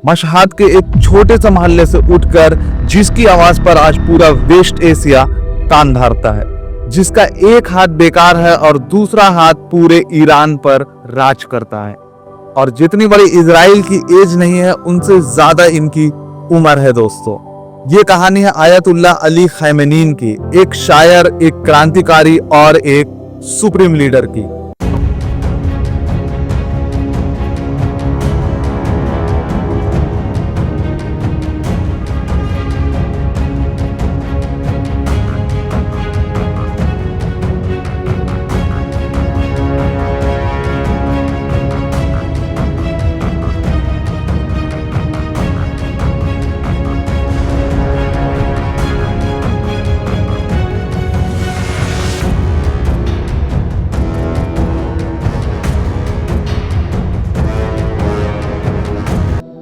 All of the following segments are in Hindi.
मशहद के एक छोटे से मोहल्ले से उठकर जिसकी आवाज पर आज पूरा वेस्ट एशिया कान धरता है, जिसका एक हाथ बेकार है और दूसरा हाथ पूरे ईरान पर राज करता है, और जितनी बड़ी इजराइल की एज नहीं है उनसे ज्यादा इनकी उम्र है। दोस्तों, ये कहानी है आयतुल्लाह अली खैमेनी की, एक शायर, एक क्रांतिकारी और एक सुप्रीम लीडर की।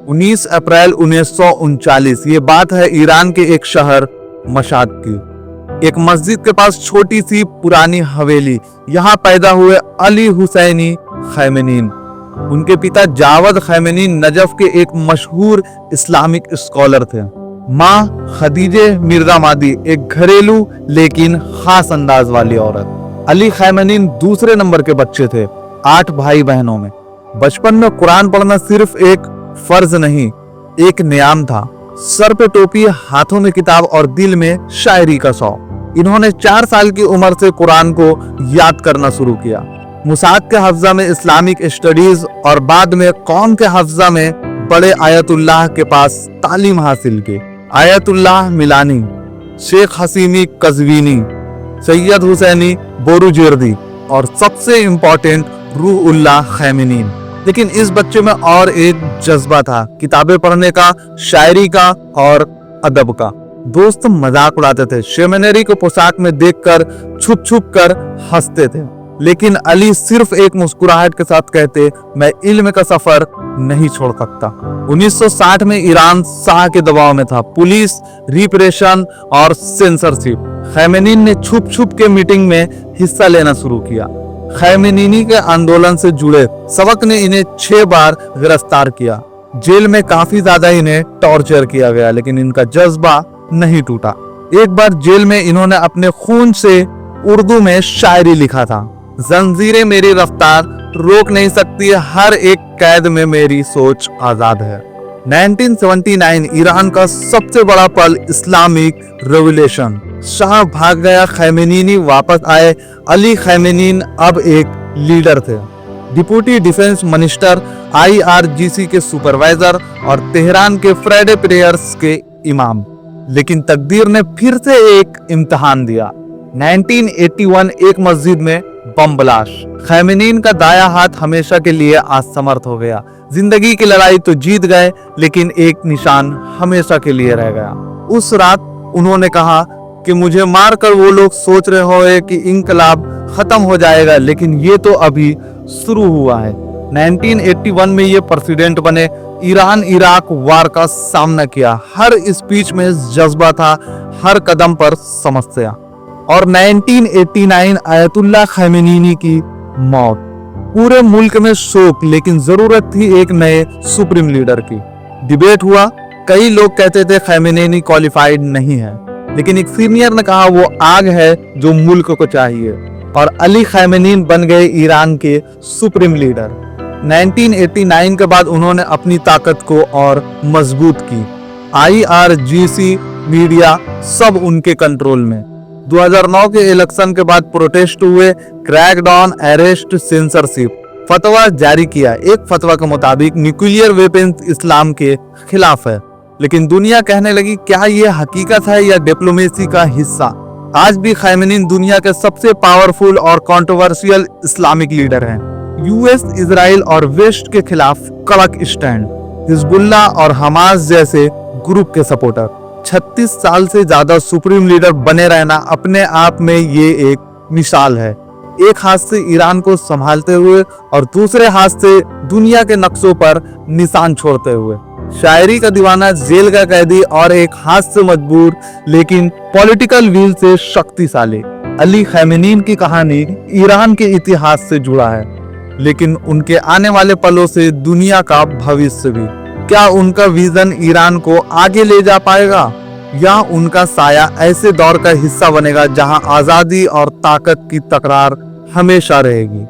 उन्नीस अप्रैल 1939, ये बात है ईरान के एक शहर मशहद की। एक मस्जिद के पास छोटी सी पुरानी हवेली, यहाँ पैदा हुए अली हुसैनी खैमेनी। उनके पिता जावद खैमेनी नजफ के एक मशहूर इस्लामिक स्कॉलर थे। माँ खदीजे मिर्जामादी एक घरेलू लेकिन खास अंदाज वाली औरत। अली खैमेनी दूसरे नंबर के बच्चे थे 8 भाई बहनों में। बचपन में कुरान पढ़ना सिर्फ एक फर्ज नहीं, एक नियम था। सर पे टोपी, हाथों में किताब और दिल में शायरी का शौक। इन्होंने 4 साल की उम्र से कुरान को याद करना शुरू किया। मुसाद के हफ्जा में इस्लामिक स्टडीज और बाद में कौम के हफ्जा में बड़े आयतुल्लाह के पास तालीम हासिल की। आयतुल्लाह मिलानी, शेख हसीमी कज़वीनी, सैयद हुसैनी बोरुजेर्दी और सबसे इंपॉर्टेंट रूहुल्लाह खैमेनी। लेकिन इस बच्चे में और एक जज्बा था, किताबें पढ़ने का, शायरी का और अदब का। दोस्त मजाक उड़ाते थे, शेमनेरी को पोशाक में देखकर छुप छुप कर हंसते थे, लेकिन अली सिर्फ एक मुस्कुराहट के साथ कहते, मैं इल्म का सफर नहीं छोड़ सकता। 1960 में ईरान शाह के दबाव में था, पुलिस, रिप्रेशन और सेंसरशिप। खैमेनी ने छुप छुप के मीटिंग में हिस्सा लेना शुरू किया। खैमेनी के आंदोलन से जुड़े सबक ने इन्हें 6 बार गिरफ्तार किया। जेल में काफी ज्यादा इन्हें टॉर्चर किया गया, लेकिन इनका जज्बा नहीं टूटा। एक बार जेल में इन्होंने अपने खून से उर्दू में शायरी लिखा था, जंजीरें मेरी रफ्तार रोक नहीं सकती, हर एक कैद में मेरी सोच आजाद है। 1979 ईरान का सबसे बड़ा पल, इस्लामिक रेवोल्यूशन। शाह भाग गया, खैमेनी वापस आए। अली खैमेनी अब एक लीडर थे, डिप्टी डिफेंस मिनिस्टर, IRGC के सुपरवाइजर और तेहरान के फ्राइडे प्रेयर्स के इमाम। लेकिन तकदीर ने फिर से एक इम्तिहान दिया। 1981 एक मस्जिद में बम ब्लास्ट। खैमेनी का दाया हाथ हमेशा के लिए असमर्थ हो गया। जिंदगी की लड़ाई तो जीत गए, लेकिन एक निशान हमेशा के लिए रह गया। उस रात उन्होंने कहा कि मुझे मारकर वो लोग सोच रहे होंगे कि इंकलाब खत्म हो जाएगा, लेकिन ये तो अभी शुरू हुआ है। 1981 में ये प्रेसिडेंट बने। ईरान इराक वार का सामना किया। हर स्पीच में जज्बा था, हर कदम पर समस्या। और 1989 आयतुल्लाह खैमेनी की मौत। पूरे मुल्क में शोक, लेकिन जरूरत थी एक नए सुप्रीम लीडर की। डिबेट हुआ, कई लोग कहते थे खैमेनी क्वालिफाइड नहीं है, लेकिन एक सीनियर ने कहा वो आग है जो मुल्क को चाहिए, और अली खैमेनी बन गए ईरान के सुप्रीम लीडर। 1989 के बाद उन्होंने अपनी ताकत को और मजबूत की। IRGC, मीडिया सब उनके कंट्रोल में। 2009 के इलेक्शन के बाद प्रोटेस्ट हुए, क्रैकडाउन, अरेस्ट, सेंसरशिप। फतवा जारी किया। एक फतवा के मुताबिक न्यूक्लियर वेपन्स इस्लाम के खिलाफ है, लेकिन दुनिया कहने लगी क्या ये हकीकत है या डिप्लोमेसी का हिस्सा। आज भी खैमेनी दुनिया के सबसे पावरफुल और कंट्रोवर्शियल इस्लामिक लीडर हैं। US, इजराइल और वेस्ट के खिलाफ कड़क स्टैंड। हिजबुल्लाह और हमास जैसे ग्रुप के सपोर्टर। 36 साल से ज्यादा सुप्रीम लीडर बने रहना अपने आप में ये एक मिसाल है। एक हाथ से ईरान को संभालते हुए और दूसरे हाथ से दुनिया के नक्शों पर निशान छोड़ते हुए। शायरी का दीवाना, जेल का कैदी और एक हाथ से मजबूर लेकिन पॉलिटिकल व्हील से शक्तिशाली अली खैमेनी की कहानी ईरान के इतिहास से जुड़ा है, लेकिन उनके आने वाले पलों से दुनिया का भविष्य भी। क्या उनका विजन ईरान को आगे ले जा पाएगा, या उनका साया ऐसे दौर का हिस्सा बनेगा जहां आजादी और ताकत की तकरार हमेशा रहेगी।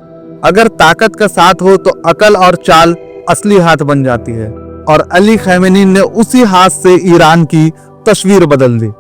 अगर ताकत का साथ हो तो अकल और चाल असली हाथ बन जाती है, और अली खैमेनी ने उसी हाथ से ईरान की तस्वीर बदल दी।